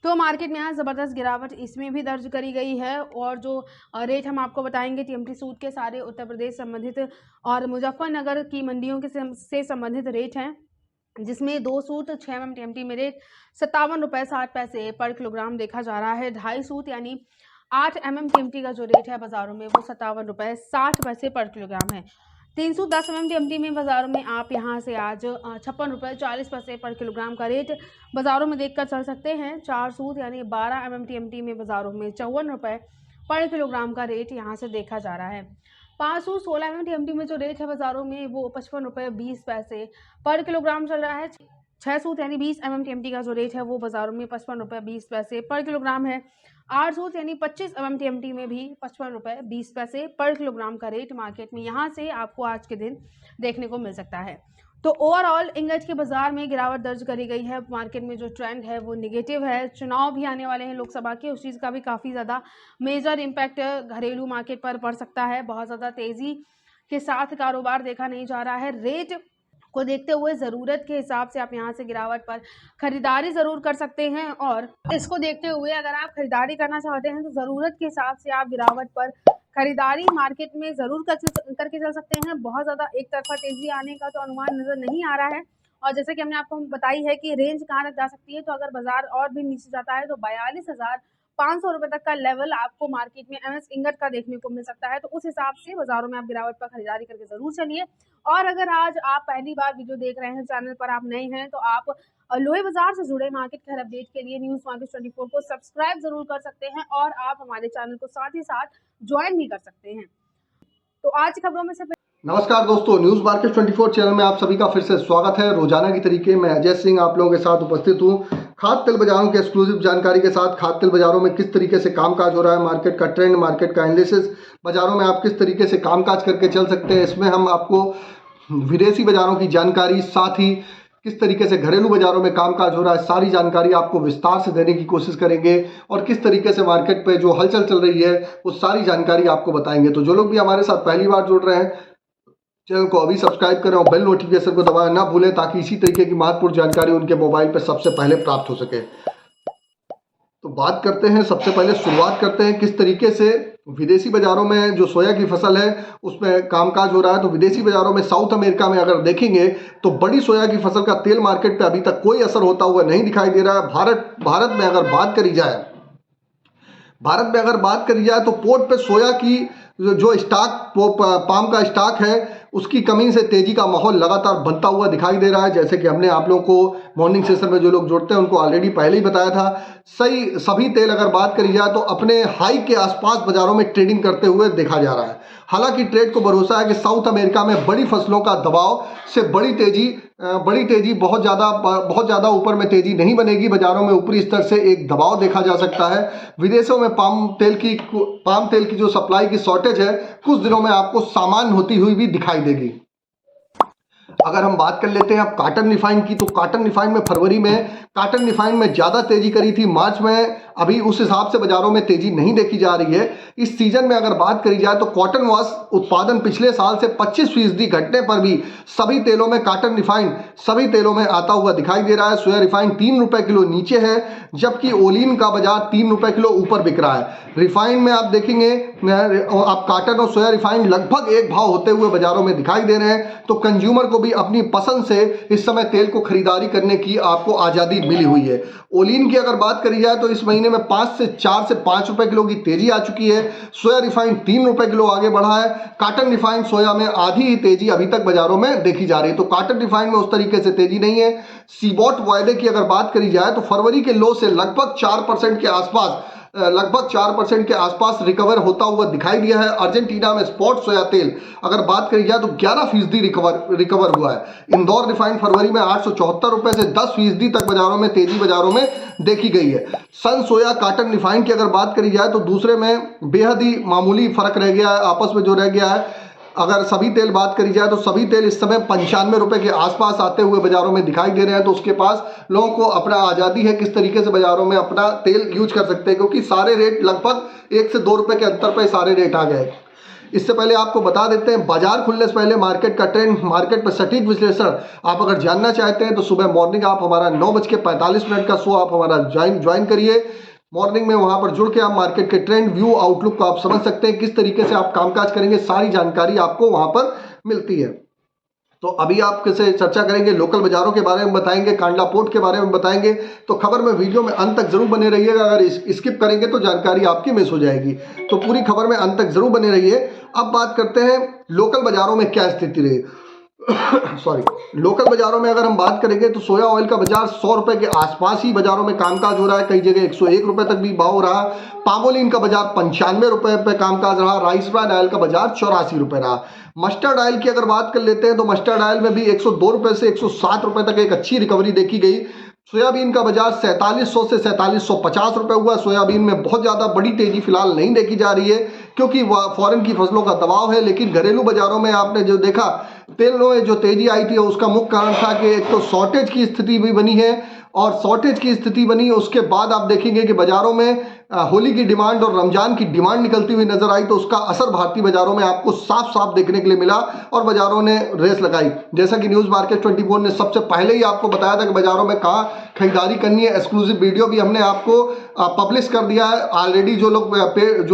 तो मार्केट में आज ज़बरदस्त गिरावट इसमें भी दर्ज करी गई है। और जो रेट हम आपको बताएंगे टीएमटी सूट के सारे उत्तर प्रदेश संबंधित और मुजफ्फरनगर की मंडियों के से संबंधित रेट हैं, जिसमें 2 सूट 6 mm टीएमटी में रेट 57 रुपये 60 पैसे पर किलोग्राम देखा जा रहा है। 2.5 सूट यानी 8 mm टीएमटी का जो रेट है बाजारों में वो 57 रुपये 60 पैसे पर किलोग्राम है। 310 mm टीएमटी में बाजारों में आप यहां से आज 56 रुपये 40 पैसे पर किलोग्राम का रेट बाजारों में देखकर चल सकते हैं। 4 सूट यानी 12 mm टीएमटी में बाजारों में 54 रुपये पर किलोग्राम का रेट यहां से देखा जा रहा है। 5 सूट 16 mm टीएमटी में जो रेट है बाजारों में वो 55 रुपये 20 पैसे पर किलोग्राम चल रहा है। 6 सूट यानी 20 mm टीएमटी का जो रेट है वो बाजारों में 55 रुपये 20 पैसे पर किलोग्राम है। 8 सूट यानी 25 mm टीएमटी में भी 55 रुपये 20 पैसे पर किलोग्राम का रेट मार्केट में यहाँ से आपको आज के दिन देखने को मिल सकता है। तो ओवरऑल इंगज के बाजार में गिरावट दर्ज करी गई है। मार्केट में जो ट्रेंड है वो नेगेटिव है। चुनाव भी आने वाले हैं लोकसभा के, उस चीज़ का भी काफ़ी ज़्यादा मेजर इम्पैक्ट घरेलू मार्केट पर पड़ सकता है। बहुत ज़्यादा तेज़ी के साथ कारोबार देखा नहीं जा रहा है। रेट को देखते हुए ज़रूरत के हिसाब से आप यहाँ से गिरावट पर खरीदारी ज़रूर कर सकते हैं। और इसको देखते हुए अगर आप खरीदारी करना चाहते हैं तो ज़रूरत के हिसाब से आप गिरावट पर खरीदारी मार्केट में ज़रूर करके चल सकते हैं। बहुत ज़्यादा एक तरफा तेज़ी आने का तो अनुमान नज़र नहीं आ रहा है। और जैसे कि हमने आपको बताई है कि रेंज कहाँ तक जा सकती है, तो अगर बाजार और भी नीचे जाता है तो 42,500 रुपये तक का लेवल आपको मार्केट में एमएस इंगट का देखने को मिल सकता है। तो उस हिसाब से बाजारों में आप गिरावट पर खरीदारी करके जरूर चलिए। और अगर आज आप पहली बार वीडियो देख रहे हैं, चैनल पर आप नए हैं, तो आप लोहे बाजार से जुड़े मार्केट के हर अपडेट के लिए न्यूज मार्केट 24 को सब्सक्राइब जरूर कर सकते हैं और आप हमारे चैनल को साथ ही साथ ज्वाइन भी कर सकते हैं। तो आज की खबरों में से नमस्कार दोस्तों, न्यूज मार्केट 24 चैनल में आप सभी का फिर से स्वागत है। रोजाना की तरीके मैं अजय सिंह आप लोगों के साथ उपस्थित हूं। खाद्य तेल बाजारों के एक्सक्लूसिव जानकारी के साथ खाद्य तेल बाजारों में किस तरीके से कामकाज हो रहा है, मार्केट का ट्रेंड, मार्केट का एनालिसिस, बाजारों में आप किस तरीके से कामकाज करके चल सकते हैं, इसमें हम आपको विदेशी बाजारों की जानकारी, साथ ही किस तरीके से घरेलू बाजारों में कामकाज हो रहा है, सारी जानकारी आपको विस्तार से देने की कोशिश करेंगे और किस तरीके से मार्केट पे जो हलचल चल रही है वो सारी जानकारी आपको बताएंगे। तो जो लोग भी हमारे साथ पहली बार जुड़ रहे हैं, चैनल को अभी सब्सक्राइब करें और बेल नोटिफिकेशन को दबाना ना भूलें, ताकि इसी तरीके की महत्वपूर्ण जानकारी उनके मोबाइल पर सबसे पहले प्राप्त हो सके। तो बात करते हैं, सबसे पहले शुरुआत करते हैं किस तरीके से विदेशी बाजारों में जो सोया की फसल है उसमें कामकाज हो रहा है। तो विदेशी बाजारों में साउथ अमेरिका में अगर देखेंगे तो बड़ी सोया की फसल का तेल मार्केट पे अभी तक कोई असर होता हुआ नहीं दिखाई दे रहा है। भारत में अगर बात करी जाए तो पोर्ट पे सोया की जो स्टॉक पाम का स्टॉक है उसकी कमी से तेजी का माहौल लगातार बनता हुआ दिखाई दे रहा है। जैसे कि हमने आप लोगों को मॉर्निंग सेशन में जो लोग जुड़ते हैं उनको ऑलरेडी पहले ही बताया था, सभी तेल अगर बात करी जाए तो अपने हाई के आसपास बाजारों में ट्रेडिंग करते हुए देखा जा रहा है। हालांकि ट्रेड को भरोसा है कि साउथ अमेरिका में बड़ी फसलों का दबाव से बड़ी तेजी बहुत ज़्यादा ऊपर में तेजी नहीं बनेगी। बाजारों में ऊपरी स्तर से एक दबाव देखा जा सकता है। विदेशों में पाम तेल की जो सप्लाई की शॉर्टेज है कुछ दिनों में आपको सामान्य होती हुई भी दिखाई देगी। अगर हम बात कर लेते हैं अब कॉटन रिफाइन की, तो कॉटन रिफाइन में फरवरी में कॉटन रिफाइन में ज़्यादा तेजी करी थी, मार्च में अभी उस हिसाब से बाजारों में तेजी नहीं देखी जा रही है। इस सीजन में अगर बात करी जाए तो कॉटन वॉश उत्पादन पिछले साल से 25% घटने पर भी सभी तेलों में कॉटन रिफाइन सभी तेलों में आता हुआ दिखाई दे रहा है। सोया रिफाइन 3 रुपए किलो नीचे है, जबकि ओलिन का बाजार 3 रुपए किलो ऊपर बिक रहा है। रिफाइन में आप देखेंगे आप कॉटन और सोया रिफाइन लगभग एक भाव होते हुए बाजारों में दिखाई दे रहे हैं। तो कंज्यूमर को भी अपनी पसंद से इस समय तेल को खरीदारी करने की आपको आज़ादी मिली हुई है। ओलिन की अगर बात करी जाए तो इस महीने में 4 से 5 रुपए किलो की तेजी आ चुकी है। सोया रिफाइन 3 रुपए किलो आगे बढ़ा है। कॉटन रिफाइन सोया में आधी ही तेजी अभी तक बाजारों में देखी जा रही है। तो कॉटन रिफाइन में उस तरीके से तेजी नहीं है। सीबॉट वायदे की अगर बात करी जाए तो फरवरी के लो से लगभग 4% के आसपास रिकवर होता हुआ दिखाई दिया है। अर्जेंटीना में स्पॉट सोया तेल अगर बात करी जाए तो 11% रिकवर हुआ है। इंदौर रिफाइंड फरवरी में 874 रुपए से 10% तक बाजारों में देखी गई है। सन सोया कॉटन रिफाइन की अगर बात करी जाए तो दूसरे में बेहद ही मामूली फर्क रह गया है, आपस में जो रह गया है। अगर सभी तेल बात करी जाए तो सभी तेल इस समय 95 रुपए के आसपास आते हुए बाजारों में दिखाई दे रहे हैं। तो उसके पास लोगों को अपना आज़ादी है किस तरीके से बाजारों में अपना तेल यूज कर सकते हैं, क्योंकि सारे रेट लगभग 1 से 2 रुपए के अंतर पे सारे रेट आ गए। इससे पहले आपको बता देते हैं बाजार खुलने से पहले मार्केट का ट्रेंड, मार्केट पर सटीक विश्लेषण आप अगर जानना चाहते हैं तो सुबह मॉर्निंग आप हमारा 9:45 का शो आप हमारा ज्वाइन करिए। मॉर्निंग में वहां पर जुड़ के आप मार्केट के ट्रेंड, व्यू, आउटलुक को आप समझ सकते हैं, किस तरीके से आप कामकाज करेंगे, सारी जानकारी आपको वहां पर मिलती है। तो अभी आप कैसे चर्चा करेंगे, लोकल बाजारों के बारे में बताएंगे, कांडला पोर्ट के बारे में बताएंगे। तो खबर में वीडियो में अंत तक जरूर बने रहिएगा। अगर स्किप करेंगे तो जानकारी आपकी मिस हो जाएगी। तो पूरी खबर में अंत तक जरूर बने रहिए। अब बात करते हैं लोकल बाजारों में क्या स्थिति रही। लोकल बाजारों में अगर हम बात करेंगे तो सोया ऑयल का बाजार 100 रुपए के आसपास ही बाजारों में कामकाज हो रहा है। कई जगह 101 रुपए तक भी भाव रहा। पामोलिन का बाजार 95 रुपए पे कामकाज रहा। राइस ब्रान ऑयल का बाजार 84 रुपए रहा। मस्टर्ड ऑयल की अगर बात कर लेते हैं तो मस्टर्ड ऑयल में भी 102 रुपए से 107 रुपए तक एक अच्छी रिकवरी देखी गई। सोयाबीन का बाजार 4700 से 4750 रुपए हुआ। सोयाबीन में बहुत ज़्यादा बड़ी तेजी फिलहाल नहीं देखी जा रही है, क्योंकि फॉरेन की फसलों का दबाव है। लेकिन घरेलू बाजारों में आपने जो देखा, तेलों में जो तेजी आई थी उसका मुख्य कारण था कि एक तो शॉर्टेज की स्थिति भी बनी है, और शॉर्टेज की स्थिति बनी उसके बाद आप देखेंगे कि बाजारों में होली की डिमांड और रमजान की डिमांड निकलती हुई नजर आई। तो उसका असर भारतीय बाजारों में आपको साफ साफ देखने के लिए मिला और बाजारों ने रेस लगाई। जैसा कि न्यूज़ मार्केट 24 ने सबसे पहले ही आपको बताया था कि बाजारों में कहाँ खरीदारी करनी है। एक्सक्लूसिव वीडियो भी हमने आपको पब्लिश कर दिया है ऑलरेडी। जो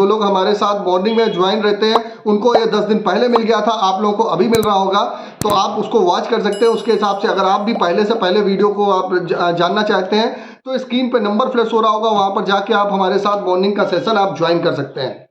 लोग हमारे साथ मॉर्निंग में ज्वाइन रहते हैं उनको ये 10 दिन पहले मिल गया था, आप लोगों को अभी मिल रहा होगा, तो आप उसको वॉच कर सकते हैं। उसके हिसाब से अगर आप भी पहले से पहले वीडियो को आप जानना चाहते हैं तो स्क्रीन पे नंबर फ्लैश हो रहा होगा, वहां पर जाके आप हमारे साथ मॉर्निंग का सेशन आप ज्वाइन कर सकते हैं।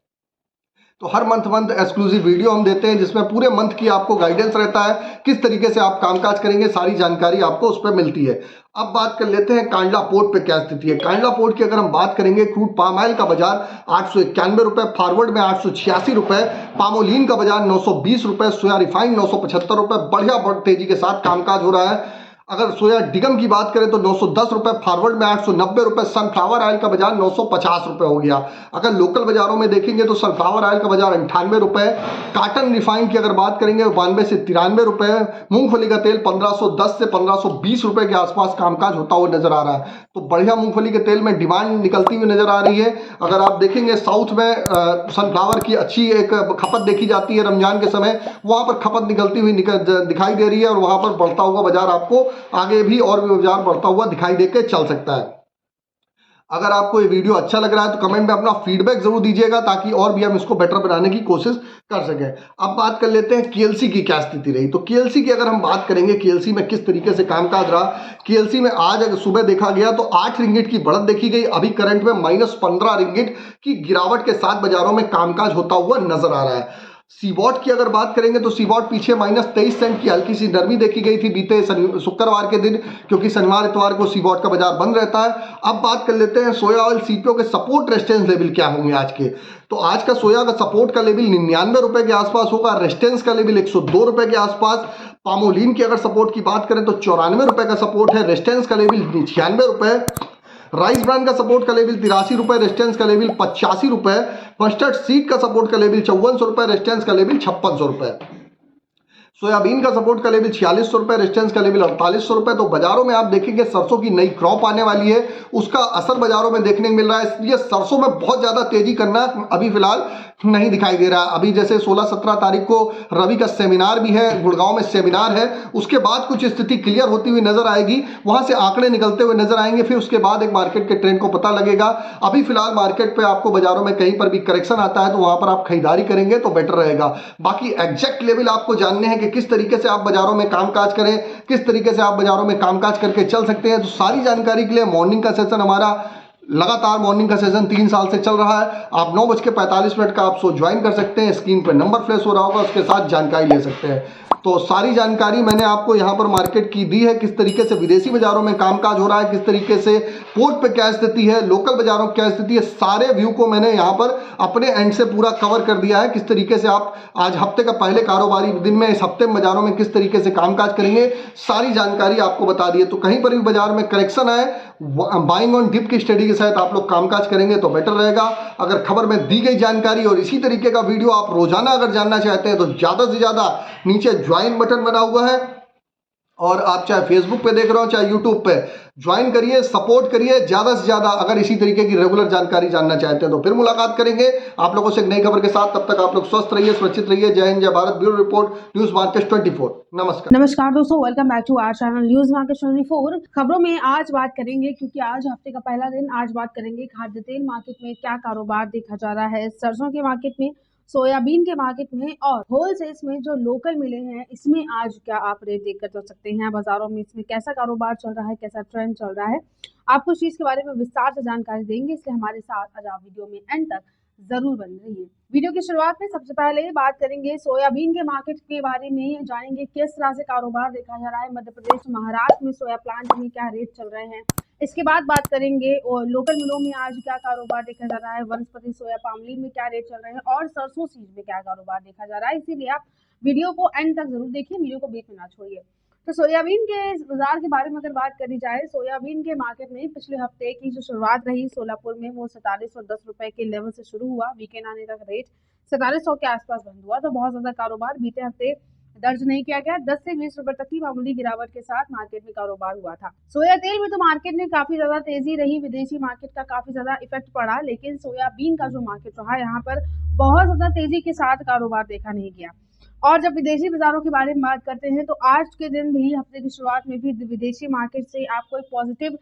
तो हर मंथ एक्सक्लूसिव वीडियो हम देते हैं जिसमें पूरे मंथ की आपको गाइडेंस रहता है, किस तरीके से आप कामकाज करेंगे, सारी जानकारी आपको उस पर मिलती है। अब बात कर लेते हैं कांडला पोर्ट पे क्या स्थिति है। कांडला पोर्ट की अगर हम बात करेंगे, क्रूड पाम ऑयल का बाजार 891 रुपए, फॉरवर्ड में 886 रुपए, पामोलिन का बाजार 920 रुपए, सोया रिफाइंड 975 रुपए, बढ़िया तेजी के साथ कामकाज हो रहा है। अगर सोया डिगम की बात करें तो 910 रुपए, फॉरवर्ड में 890 रुपए, सनफ्लावर ऑयल का बाजार 950 रुपए हो गया। अगर लोकल बाजारों में देखेंगे तो सनफ्लावर ऑयल का बाजार 98 रुपए, काटन रिफाइन की अगर बात करेंगे 92 से 93 रुपए, मूंगफली का तेल 1510 से 1520 रुपए के आसपास कामकाज होता हुआ नजर आ रहा है। तो बढ़िया मूंगफली के तेल में डिमांड निकलती हुई नजर आ रही है। अगर आप देखेंगे साउथ में सनफ्लावर की अच्छी एक खपत देखी जाती है रमजान के समय, वहां पर खपत निकलती हुई दिखाई दे रही है और वहां पर बढ़ता हुआ बाजार आपको आगे भी और भी बाजार बढ़ता हुआ दिखाई देके चल सकता है। अगर आपको ये वीडियो अच्छा लग रहा है तो कमेंट में अपना फीडबैक जरूर दीजिएगा ताकि और भी हम इसको बेटर बनाने की कोशिश कर सकें। अब बात कर लेते हैं केएलसी की क्या स्थिति रही। तो केएलसी की अगर हम बात करेंगे, केएलसी में किस तरीके से कामकाज रहा। केएलसी में आज अगर सुबह देखा गया तो 8 रिंगिट की बढ़त देखी गई। अभी करंट में -15 रिंगिट की गिरावट के साथ बाजारों में कामकाज होता हुआ नजर आ रहा है। सीबॉट की अगर बात करेंगे तो सीबॉट पीछे -23 सेंट की हल्की सी नरमी देखी गई थी बीते शुक्रवार के दिन, क्योंकि शनिवार इतवार को सीबॉट का बाजार बंद रहता है। अब बात कर लेते हैं सोया ऑयल सीपीओ के सपोर्ट रेजिस्टेंस लेवल क्या होंगे आज के। तो आज का सोया का सपोर्ट का लेवल 99 रुपए के आसपास होगा, रेजिस्टेंस का लेवल 102 रुपए के आसपास। पामोलिन की अगर सपोर्ट की बात करें तो 94 रुपए का सपोर्ट है, रेजिस्टेंस का लेवल 96 रुपए। राइस ब्रांड का सपोर्ट का लेवल 83 रुपए, रेजिस्टेंस का लेवल 85 रुपए। मस्टर्ड सीड का सपोर्ट का लेवल 5400 रुपए, रेजिस्टेंस का लेवल 5600 रुपए। सोयाबीन का सपोर्ट का लेवल 4600 रुपए, रेजिस्टेंस का लेवल 4800 रुपए। तो बाजारों में आप देखेंगे सरसों की नई क्रॉप आने वाली है, उसका असर बाजारों में देखने को मिल रहा है, इसलिए सरसों में बहुत ज्यादा तेजी करना अभी फिलहाल नहीं दिखाई दे रहा। अभी जैसे 16-17 तारीख को रवि का सेमिनार भी है, गुड़गांव में सेमिनार है, उसके बाद कुछ स्थिति क्लियर होती हुई नजर आएगी, वहां से आंकड़े निकलते हुए नजर आएंगे, फिर उसके बाद एक मार्केट के ट्रेंड को पता लगेगा। अभी फिलहाल मार्केट पे आपको बाजारों में कहीं पर भी करेक्शन आता है तो वहां पर आप खरीदारी करेंगे तो बेटर रहेगा। बाकी एग्जैक्ट लेवल आपको जानने हैं कि किस तरीके से आप बाजारों में कामकाज करें, किस तरीके से आप बाजारों में कामकाज करके चल सकते हैं, तो सारी जानकारी के लिए मॉर्निंग का सेशन हमारा लगातार मॉर्निंग का सेशन 3 साल से चल रहा है। आप 9:45 का आप शो ज्वाइन कर सकते हैं, स्क्रीन पर नंबर फ्लैश हो रहा होगा, उसके साथ जानकारी ले सकते हैं। तो सारी जानकारी मैंने आपको यहाँ पर मार्केट की दी है, किस तरीके से विदेशी बाजारों में कामकाज हो रहा है, किस तरीके से पोर्ट पे क्या स्थिति है, लोकल बाजारों की क्या स्थिति है, सारे व्यू को मैंने यहाँ पर अपने एंड से पूरा कवर कर दिया है। किस तरीके से आप आज हफ्ते का पहले कारोबारी दिन में इस हफ्ते में बाजारों में किस तरीके से कामकाज करेंगे, सारी जानकारी आपको बता दी है। तो कहीं पर भी बाजार में करेक्शन आए, बाइंग ऑन डिप की स्टडी के साथ आप लोग कामकाज करेंगे तो बेटर रहेगा। अगर खबर में दी गई जानकारी और इसी तरीके का वीडियो आप रोजाना अगर जानना चाहते हैं तो ज्यादा से ज्यादा नीचे ज्वाइन बटन बना हुआ है, और आप चाहे फेसबुक पे देख रहे हो चाहे यूट्यूब पे, ज्वाइन करिए, सपोर्ट करिए ज्यादा से ज्यादा। अगर इसी तरीके की रेगुलर जानकारी जानना चाहते हैं तो फिर मुलाकात करेंगे आप लोगों से एक नई खबर के साथ। तब तक आप लोग स्वस्थ रहिए, सुरक्षित रहिए। जय हिंद, जय Bharat. Bureau report, news market 24। नमस्कार दोस्तों, welcome back to our channel news market 24। खबरों में आज बात करेंगे, क्योंकि आज हफ्ते का पहला दिन, आज बात करेंगे खाद्य तेल मार्केट में क्या कारोबार देखा जा रहा है, सरसों के मार्केट में, सोयाबीन के मार्केट में और होलसेल्स में जो लोकल मिले हैं इसमें आज क्या आप रेट देखकर चल सकते हैं। बाजारों में इसमें कैसा कारोबार चल रहा है, कैसा ट्रेंड चल रहा है, आपको इस चीज के बारे में विस्तार से जानकारी देंगे, इसलिए हमारे साथ आज आप वीडियो में एंड तक जरूर बने रहिए। वीडियो की शुरुआत में सबसे पहले बात करेंगे सोयाबीन के मार्केट के बारे में, जानेंगे किस तरह से कारोबार देखा जा रहा है, मध्य प्रदेश महाराष्ट्र में सोया प्लांट में क्या रेट चल रहे हैं। इसके बाद बात करेंगे और लोकल मिलों में आज क्या कारोबार देखा जा रहा है, वनस्पति सोया पामलीन में क्या रेट चल रहे हैं और सरसों सीड में क्या कारोबार देखा जा रहा है। इसीलिए आप वीडियो को एंड तक जरूर देखिए, वीडियो को बीच में ना छोड़िए। तो सोयाबीन के बाजार के बारे में अगर बात करी जाए, सोयाबीन के मार्केट में पिछले हफ्ते की जो शुरुआत रही सोलापुर में, वो 4710 रुपए के लेवल से शुरू हुआ। वीकेंड आने तक रेट 4700 के आसपास बंद हुआ। तो बहुत ज्यादा कारोबार बीते हफ्ते दर्ज नहीं किया गया। 10 से 20 रुपए तक की मामूली गिरावट के साथ मार्केट में कारोबार हुआ था। सोया तेल में तो मार्केट में काफी ज्यादा तेजी रही, विदेशी मार्केट का काफी ज्यादा इफेक्ट पड़ा, लेकिन सोयाबीन का जो मार्केट रहा यहाँ पर बहुत ज्यादा तेजी के साथ कारोबार देखा नहीं गया। और जब विदेशी बाजारों के बारे में बात करते हैं तो आज के दिन भी, हफ्ते की शुरुआत में भी विदेशी मार्केट से आपको एक पॉजिटिव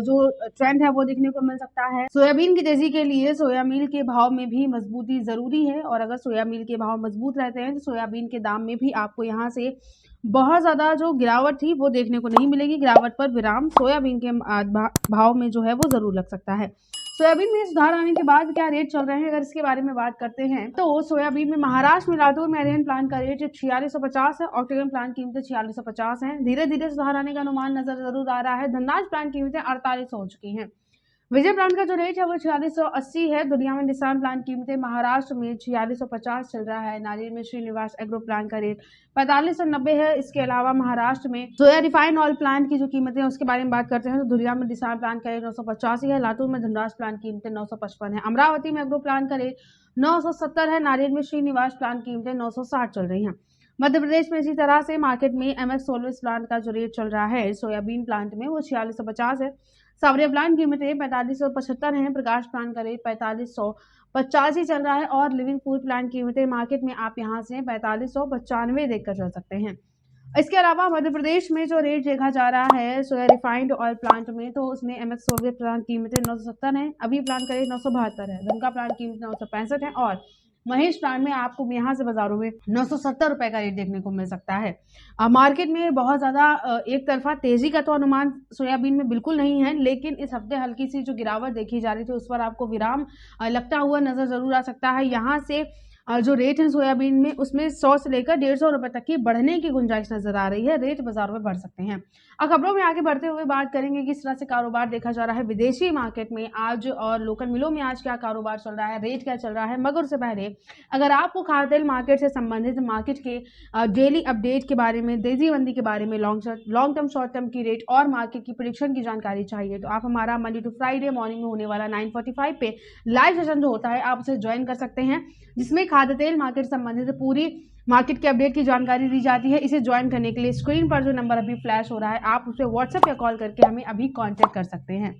जो ट्रेंड है वो देखने को मिल सकता है। सोयाबीन की तेजी के लिए सोया मील के भाव में भी मजबूती जरूरी है, और अगर सोया मील के भाव मजबूत रहते हैं तो सोयाबीन के दाम में भी आपको यहाँ से बहुत ज्यादा जो गिरावट थी वो देखने को नहीं मिलेगी। गिरावट पर विराम सोयाबीन के भाव में जो है वो जरूर लग सकता है। सोयाबीन में सुधार आने के बाद क्या रेट चल रहे हैं, अगर इसके बारे में बात करते हैं तो सोयाबीन में महाराष्ट्र में लातूर में अरियन प्लांट का रेट 4650 है, ऑक्टेगन प्लांट की कीमतें 4650 है। धीरे धीरे सुधार आने का अनुमान नजर जरूर आ रहा है। धनराज प्लांट की कीमतें 4800 हो चुकी हैं। विजय प्लांट का जो रेट है वो 4680 है। दुनिया में निसान प्लांट कीमतें महाराष्ट्र में 4650 चल रहा है। नारियल में श्रीनिवास एग्रो प्लांट का रेट 4590 है। इसके अलावा महाराष्ट्र में सोया रिफाइंड ऑयल प्लांट की जो कीमतें हैं उसके बारे में बात करते हैं तो दुनिया में निसान प्लांट का रेट 985 है। लातूर में धनराज प्लांट की कीमतें 955 है। अमरावती में एग्रो प्लांट का रेट 970 है। नारियल में श्रीनिवास प्लांट की कीमतें 960 चल रही हैं। मध्य प्रदेश में इसी तरह से मार्केट में एमएक्स सोलवेस प्लांट का जो रेट चल रहा है सोयाबीन प्लांट में वो 4650 है। सावरिया प्लांट की कीमतें 4575 है। प्रकाश प्लांट का रेट 4585 चल रहा है और लिविंग फूड प्लांट की कीमतें मार्केट में आप यहां से 4595 देखकर चल सकते हैं। इसके अलावा मध्य प्रदेश में जो रेट देखा जा रहा है सोया रिफाइंड ऑयल प्लांट में तो उसमें एमएक्स सोलवेस प्लांट की कीमतें 970 है। अभी प्लांट का रेट 972 है। दमका प्लांट की कीमत 965 है और महेश प्लांट में आपको यहाँ से बाजारों में 970 रुपए का रेट देखने को मिल सकता है। मार्केट में बहुत ज़्यादा एक तरफा तेजी का तो अनुमान सोयाबीन में बिल्कुल नहीं है, लेकिन इस हफ्ते हल्की सी जो गिरावट देखी जा रही थी उस पर आपको विराम लगता हुआ नजर जरूर आ सकता है। यहाँ से जो रेट है सोयाबीन में उसमें 100 से लेकर 150 रुपए तक की बढ़ने की गुंजाइश नजर आ रही है। रेट बाजारों में बढ़ सकते हैं। अब खबरों में आगे बढ़ते हुए बात करेंगे किस तरह से कारोबार देखा जा रहा है विदेशी मार्केट में आज और लोकल मिलों में आज क्या कारोबार चल रहा है, रेट क्या चल रहा है। मगर उससे पहले अगर आपको खाद्य तेल मार्केट से संबंधित मार्केट के डेली अपडेट के बारे में, तेजी मंदी के बारे में, लॉन्ग टर्म शॉर्ट टर्म की रेट और मार्केट की प्रेडिक्शन की जानकारी चाहिए तो आप हमारा मंडे टू फ्राइडे मॉर्निंग में होने वाला 9:45 पे लाइव सेशन जो होता है आप उसे ज्वाइन कर सकते हैं, जिसमें खाद्य तेल मार्केट संबंधित पूरी मार्केट के अपडेट की जानकारी दी जाती है। इसे ज्वाइन करने के लिए स्क्रीन पर जो नंबर अभी फ्लैश हो रहा है आप उसे व्हाट्सएप या कॉल करके हमें अभी कांटेक्ट कर सकते हैं।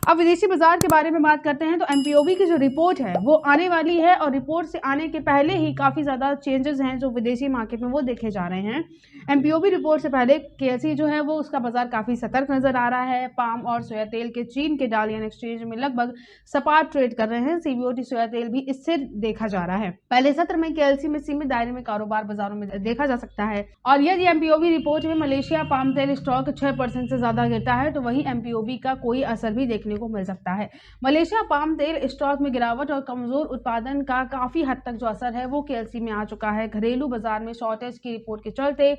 अब विदेशी बाजार के बारे में बात करते हैं तो एमपीओबी की जो रिपोर्ट है वो आने वाली है और रिपोर्ट से आने के पहले ही काफ़ी ज़्यादा चेंजेस हैं जो विदेशी मार्केट में वो देखे जा रहे हैं। एमपीओबी रिपोर्ट से पहले केएलसी जो है वो उसका बाजार काफ़ी सतर्क नजर आ रहा है। पाम और सोया तेल के चीन के डालियन एक्सचेंज में लगभग सपाट ट्रेड कर रहे हैं। सीबीओटी सोया तेल भी स्थिर देखा जा रहा है। पहले सत्र में केएलसी में सीमित दायरे में कारोबार बाजारों में देखा जा सकता है और यदि एमपीओबी रिपोर्ट में मलेशिया पाम तेल स्टॉक 6% से ज्यादा गिरता है तो वही एमपीओबी का कोई असर भी देखने को मिल सकता है। मलेशिया पाम तेल स्टॉक में गिरावट और कमजोर उत्पादन का काफी हद तक जो असर है वो केएलसी में आ चुका है। घरेलू बाजार में शॉर्टेज की रिपोर्ट के चलते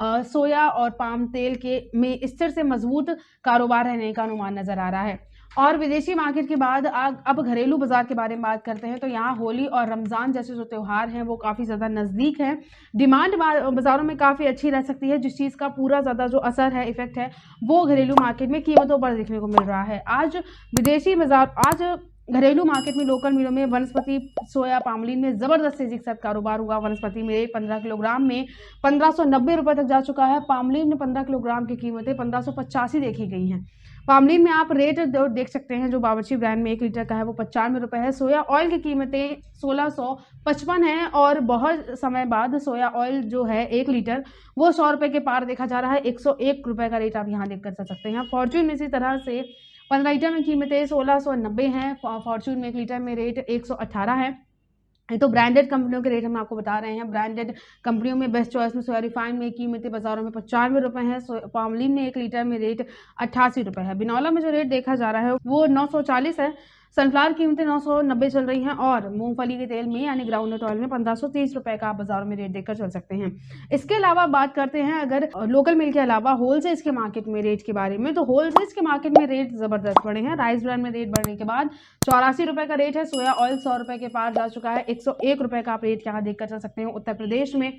सोया और पाम तेल के में स्थिर से मजबूत कारोबार रहने का अनुमान नजर आ रहा है। और विदेशी मार्केट के बाद अब घरेलू बाजार के बारे में बात करते हैं तो यहाँ होली और रमजान जैसे जो त्यौहार हैं वो काफ़ी ज़्यादा नज़दीक है। डिमांड बाजारों में काफ़ी अच्छी रह सकती है, जिस चीज़ का पूरा ज़्यादा जो असर है, इफेक्ट है वो घरेलू मार्केट में कीमतों पर देखने को मिल रहा है। आज विदेशी बाजार घरेलू मार्केट में लोकल मिलों में वनस्पति सोया पामलिन में जबरदस्त तेजी के साथ कारोबार हुआ। वनस्पति में 15 किलोग्राम में 1590 रुपए तक जा चुका है। पामलिन में 15 किलोग्राम की कीमतें 1585 देखी गई हैं। पामलिन में आप रेट देख सकते हैं जो बावर्ची ब्रांड में 1 लीटर का है वो 95 रुपए है। सोया ऑयल की कीमतें 1655 है और बहुत समय बाद सोया ऑयल जो है 1 लीटर वो 100 रुपए के पार देखा जा रहा है। 101 रुपए का रेट आप यहाँ देखकर चल सकते हैं। फॉर्च्यून में इसी तरह से 15 लीटर में कीमतें 1690 हैं। फॉर्च्यून में 1 लीटर में रेट 118 है। तो ब्रांडेड कंपनियों के रेट हम आपको बता रहे हैं। ब्रांडेड कंपनियों में बेस्ट चॉइस में सोया रिफाइंड में कीमतें बाजारों में 95 रुपए हैं। पामलिन में 1 लीटर में रेट 88 रुपए है। बिनौला में जो रेट देखा जा रहा है वो 940 है। सनफ्लावर कीमतें 990 चल रही हैं और मूंगफली के तेल में यानी ग्राउंडनट ऑयल में 1530 रुपए का आप बाजारों में रेट देखकर चल सकते हैं। इसके अलावा बात करते हैं अगर लोकल मिल के अलावा होलसेल्स के मार्केट में रेट के बारे में तो होलसेल्स के मार्केट में रेट जबरदस्त बढ़े हैं। राइस ब्रांड में रेट बढ़ने के बाद 84 रुपए का रेट है। सोया ऑयल 100 रुपए के पार जा चुका है। 101 रुपए का आप रेट यहाँ देखकर चल सकते हैं। उत्तर प्रदेश में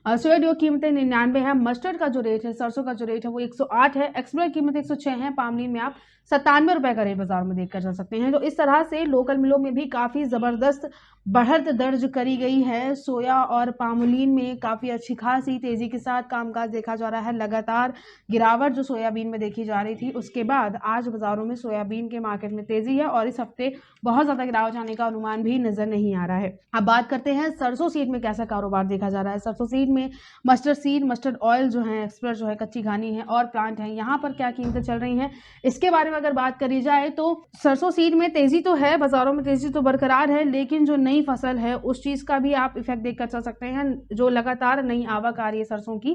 सोयाडीओ कीमतें 99 है। मस्टर्ड का जो रेट है, सरसों का जो रेट है वो 108 है। एक्सप्लोर कीमत 106 है। पामलिन में आप 97 रुपए का रेट बाजार में देखकर चल सकते हैं। तो इस तरह से लोकल मिलों में भी काफ़ी ज़बरदस्त बढ़त दर्ज करी गई है। सोया और पामलिन में काफ़ी अच्छी खासी तेज़ी के साथ कामकाज देखा जा रहा है। लगातार गिरावट जो सोयाबीन में देखी जा रही थी उसके बाद आज बाज़ारों में सोयाबीन के मार्केट में तेज़ी है और इस हफ्ते बहुत ज़्यादा गिरावट आने का अनुमान भी नज़र नहीं आ रहा है। अब बात करते हैं सरसों सीड में कैसा कारोबार देखा जा रहा है। सरसों सीड में मस्टर्ड सीड, मस्टर्ड ऑयल जो है, एक्सप्रेस जो है, कच्ची घानी है और प्लांट है, यहाँ पर क्या कीमतें चल रही हैं इसके बारे में अगर बात करी जाए तो सरसों सीड में तेज़ी तो है, बाज़ारों में तेज़ी तो बरकरार है, लेकिन जो नई फसल है उस चीज़ का भी आप इफेक्ट देखकर चल सकते हैं। जो लगातार नई आवक आ रही है सरसों की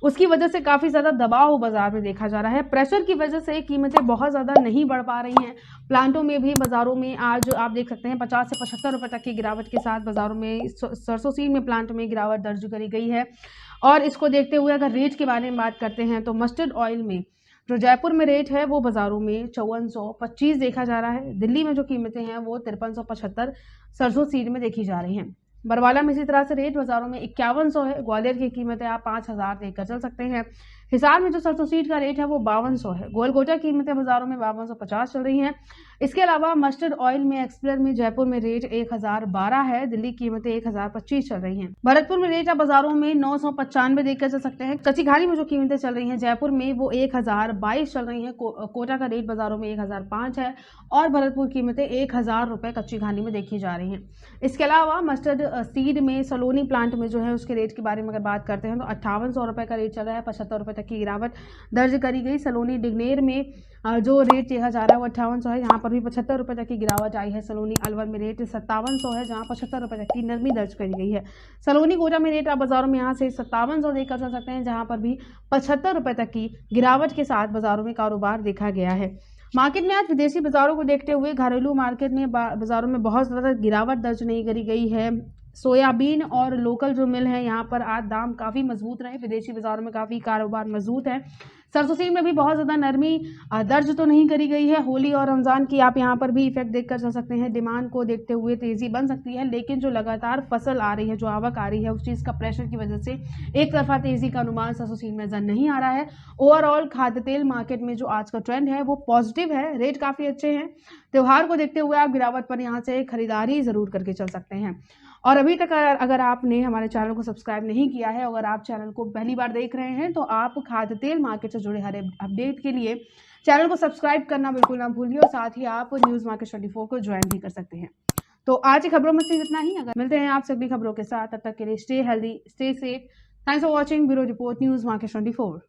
उसकी वजह से काफ़ी ज़्यादा दबाव बाजार में देखा जा रहा है। प्रेशर की वजह से कीमतें बहुत ज़्यादा नहीं बढ़ पा रही हैं। प्लांटों में भी बाज़ारों में आज आप देख सकते हैं 50 से 75 रुपए तक की गिरावट के साथ बाज़ारों में सरसों सीड में प्लांट में गिरावट दर्ज करी गई है। और इसको देखते हुए अगर रेट के बारे में बात करते हैं तो मस्टर्ड ऑयल में जो जयपुर में रेट है वो बाज़ारों में 5425 देखा जा रहा है। दिल्ली में जो कीमतें हैं वो 5375 सरसों सीड में देखी जा रही हैं। बरवाला में इसी तरह से रेट बाज़ारों में 5100 है। ग्वालियर की कीमतें आप 5000 देखकर चल सकते हैं। हिसार में जो सरसों सीड का रेट है वो 5200 है। गोलगोटा कीमतें बाज़ारों में 5250 चल रही हैं। इसके अलावा मस्टर्ड ऑयल में एक्सप्लेयर में जयपुर में रेट 1012 है। दिल्ली कीमतें 1025 चल रही हैं। भरतपुर में रेट आप बाज़ारों में 995 देखकर चल सकते हैं। कच्ची घानी में जो कीमतें चल रही हैं जयपुर में वो 1022 चल रही हैं। कोटा का रेट बाज़ारों में 1005 है और भरतपुर कीमतें 1000 रुपये कच्ची घानी में देखी जा रही हैं। इसके अलावा मस्टर्ड सीड में सलोनी प्लांट में जो है उसके रेट के बारे में अगर बात करते हैं तो 5800 रुपये का रेट चल रहा है। 75 रुपये तक की गिरावट दर्ज करी गई। सलोनी डिग्नेर में जो रेट देखा जा रहा है वो 5800 है। यहाँ पर भी 75 रुपये तक की गिरावट आई है। सलोनी अलवर में रेट 5700 है जहाँ 75 रुपये तक की नरमी दर्ज करी गई है। सलोनी कोटा में रेट आप बाज़ारों में यहाँ से 5700 देखकर चल सकते हैं जहाँ पर भी 75 रुपये तक की गिरावट के साथ बाज़ारों में कारोबार देखा गया है। मार्केट में आज विदेशी बाज़ारों को देखते हुए घरेलू मार्केट में बाज़ारों में बहुत ज़्यादा गिरावट दर्ज नहीं करी गई है। सोयाबीन और लोकल जो मिल है यहाँ पर आज दाम काफ़ी मजबूत रहे। विदेशी बाज़ारों में काफ़ी कारोबार मजबूत है। सरसों सीड में भी बहुत ज़्यादा नरमी दर्ज तो नहीं करी गई है। होली और रमज़ान की आप यहाँ पर भी इफेक्ट देखकर चल सकते हैं। डिमांड को देखते हुए तेज़ी बन सकती है, लेकिन जो लगातार फसल आ रही है, जो आवक आ रही है, उस चीज़ का प्रेशर की वजह से एक तरफा तेज़ी का अनुमान सरसों सीड में नजर नहीं आ रहा है। ओवरऑल खाद्य तेल मार्केट में जो आज का ट्रेंड है वो पॉजिटिव है। रेट काफ़ी अच्छे हैं। त्यौहार को देखते हुए आप गिरावट पर यहाँ से खरीदारी ज़रूर करके चल सकते हैं। और अभी तक अगर आपने हमारे चैनल को सब्सक्राइब नहीं किया है, अगर आप चैनल को पहली बार देख रहे हैं तो आप खाद्य तेल मार्केट से जुड़े हर अपडेट के लिए चैनल को सब्सक्राइब करना बिल्कुल ना भूलिए और साथ ही आप न्यूज़ मार्केट 24 को ज्वाइन भी कर सकते हैं। तो आज की खबरों में सिर्फ इतना ही। अगर मिलते हैं आपसे अगली खबरों के साथ, तब तक के लिए stay healthy, stay safe. Thanks for watching. Bureau report, news market 24।